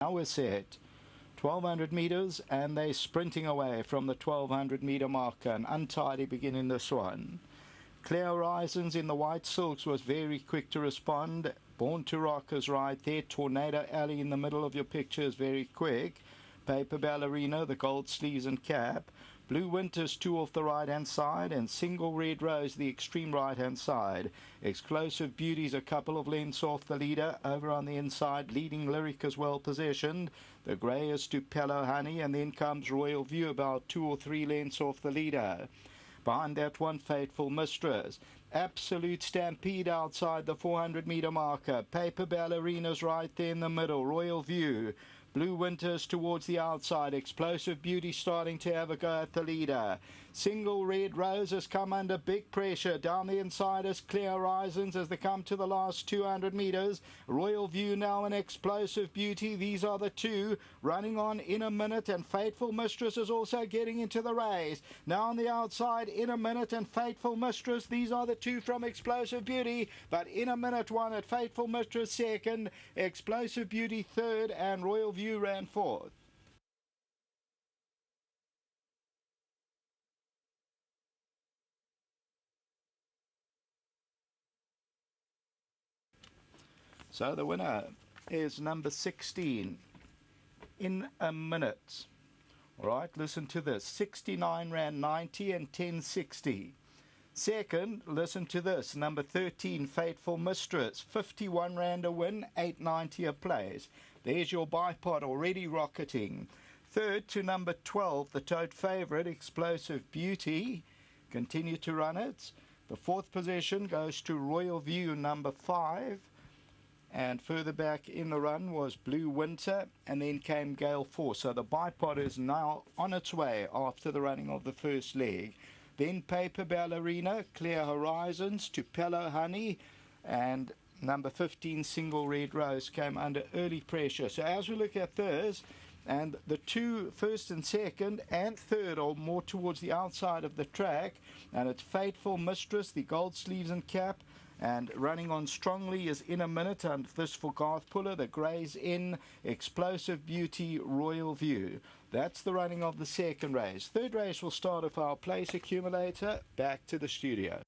Now we're set. 1200 meters, and they're sprinting away from the 1200 meter marker. An untidy beginning this one. Clear Horizons in the white silks was very quick to respond. Born to Rock is right there. Tornado Alley in the middle of your picture is very quick. Paper Ballerina, the gold sleeves and cap. Blue Winters, 2 off the right-hand side, and Single Red Rose, the extreme right-hand side. Explosive Beauties, a couple of lengths off the leader. Over on the inside, Leading Lyric is well positioned. The grey is Stupello Honey, and then comes Royal View, about 2 or 3 lengths off the leader. Behind that one, Fateful Mistress. Absolute Stampede outside the 400 meter marker. Paper Ballerina's right there in the middle. Royal View. Blue Winters towards the outside. Explosive Beauty starting to have a go at the leader. Single Red Rose has come under big pressure. Down the inside is Clear Horizons as they come to the last 200 meters. Royal View now and Explosive Beauty. These are the two running on in a minute, and Fateful Mistress is also getting into the race. Now on the outside, In a Minute and Fateful Mistress. These are the two from Explosive Beauty, but In a Minute won at Fateful Mistress second, Explosive Beauty third, and Royal View ran fourth. So the winner is number 16, In a Minute. All right, listen to this. 69 ran 90 and 1060. Second, listen to this. Number 13, Fateful Mistress. 51 rand a win, 890 a place. There's your bipod already rocketing. Third to number 12, the tote favourite, Explosive Beauty. Continue to run it. The fourth position goes to Royal View, number 5. And further back in the run was Blue Winter, and then came Gale Force. So the bipod is now on its way after the running of the first leg. Then Paper Ballerina, Clear Horizons, Tupello Honey, and number 15, Single Red Rose, came under early pressure. So as we look at this, and the two, first and second and third, are more towards the outside of the track, and it's Fateful Mistress, the gold sleeves and cap, and running on strongly is In a Minute, and this for Garth Puller. The greys in, Explosive Beauty, Royal View. That's the running of the second race. Third race will start with our place accumulator. Back to the studio.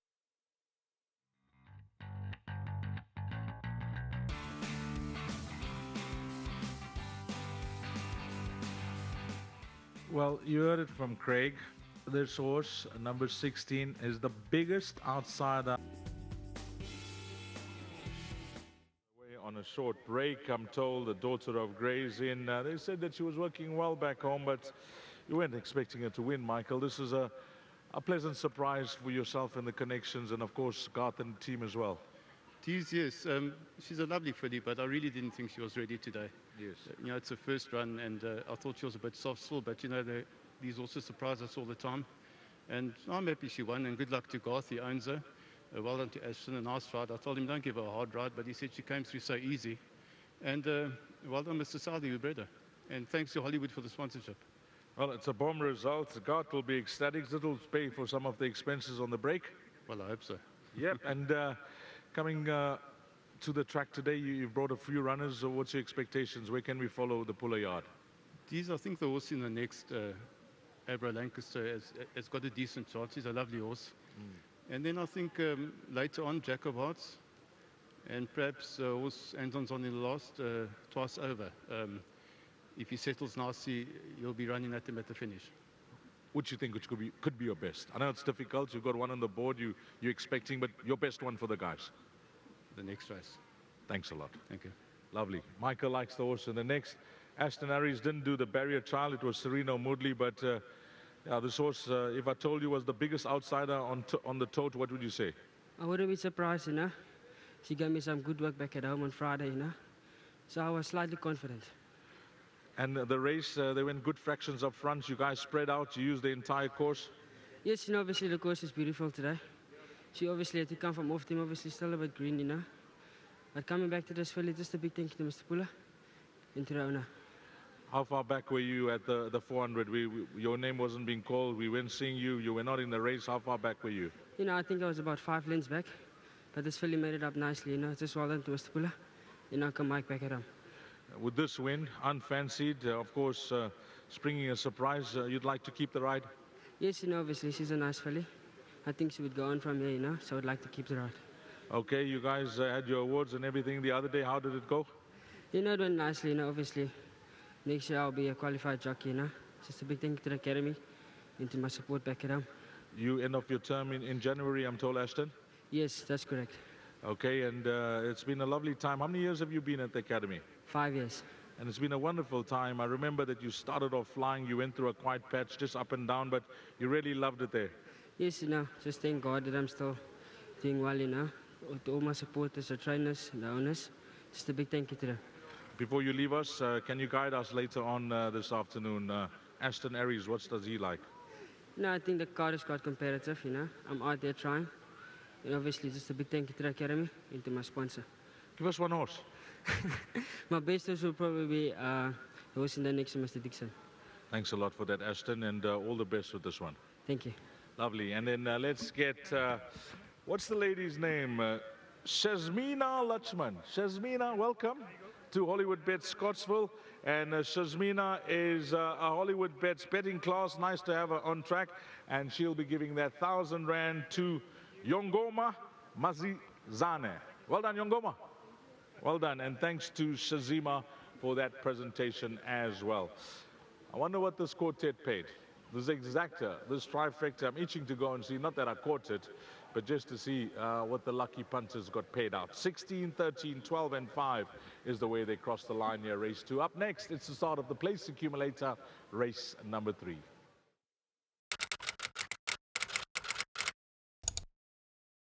Well, you heard it from Craig. This horse, number 16, is the biggest outsider. On a short break, I'm told, the daughter of Gray's in. They said that she was working well back home, but you weren't expecting her to win, Michael. This is a pleasant surprise for yourself and the connections, and of course Garth and the team as well. Yes, she's a lovely filly, but I really didn't think she was ready today. Yes. You know, it's her first run, and I thought she was a bit soft-soul, but you know, these horses surprise us all the time. And I'm happy she won, and good luck to Garth, he owns her. Well done to Ashton, a nice ride. I told him don't give her a hard ride, but he said she came through so easy. And well done, Mr. Saudi, who bred her. And thanks to Hollywood for the sponsorship. Well, it's a bomb result. Garth will be ecstatic. It'll pay for some of the expenses on the break. Well, I hope so. Yep, and coming to the track today, you've brought a few runners. So what's your expectations? Where can we follow the Puller yard? Geez, I think the horse in the next, Abra Lancaster, has got a decent chance. He's a lovely horse. And then I think later on, Jack of Hearts, and perhaps horse Anton's on in the last, twice over. If he settles nicely, he'll be running at him at the finish. Which you think which could be your best? I know it's difficult. You've got one on the board you're expecting, but your best one for the guys. The next race. Thanks a lot. Thank you. Lovely. Michael likes the horse in the next. Ashton Harris didn't do the barrier trial. It was Sereno Moodley, but yeah, this horse, if I told you was the biggest outsider on the tote, what would you say? I wouldn't be surprised, you know. She gave me some good work back at home on Friday, you know. So I was slightly confident. And the race, they went good fractions up front. You guys spread out. You used the entire course. Yes, you know, obviously the course is beautiful today. She obviously had to come from off team, obviously still a bit green, you know. But coming back to this filly, just a big thank you to Mr. Puller and to the owner. How far back were you at the 400? Your name wasn't being called. We weren't seeing you. You were not in the race. How far back were you? You know, I think I was about 5 lengths back. But this filly made it up nicely, you know. Just well done to Mr. Puller. You know, come Mike back at him. with this win, unfancied, of course, springing a surprise, you'd like to keep the ride? Yes, obviously she's a nice filly. I think she would go on from here, so I'd like to keep the ride. Okay, you guys had your awards and everything the other day. How did it go? It went nicely, obviously. Next year I'll be a qualified jockey, Just a big thank you to the academy and to my support back at home. You end off your term in January, I'm told, Ashton? Yes, that's correct. Okay, and it's been a lovely time. How many years have you been at the academy? 5 years. And it's been a wonderful time. I remember that you started off flying. You went through a quiet patch, just up and down, but you really loved it there. Yes, just thank God that I'm still doing well, To all my supporters, the trainers, the owners. Just a big thank you to them. Before you leave us, can you guide us later on this afternoon? Ashton Aries, what does he like? I think the card is quite competitive, I'm out there trying. And obviously, just a big thank you to the academy and to my sponsor. Give us one horse. My best horse will probably be the horse in the next to Mr. Dixon. Thanks a lot for that, Ashton, and all the best with this one. Thank you. Lovely. And then let's get, what's the lady's name? Shazmina Lachman. Shazmina, welcome to Hollywoodbets Scottsville. And Shazmina is a Hollywoodbets betting class. Nice to have her on track. And she'll be giving that 1,000 Rand to Yongoma Mazizane. Well done, Yongoma. Well done. And thanks to Shazima for that presentation as well. I wonder what this quartet paid. This exacta, this trifecta, I'm itching to go and see, not that I caught it, but just to see what the lucky punters got paid out. 16, 13, 12, and 5 is the way they crossed the line here, race 2. Up next, it's the start of the place accumulator, race number 3.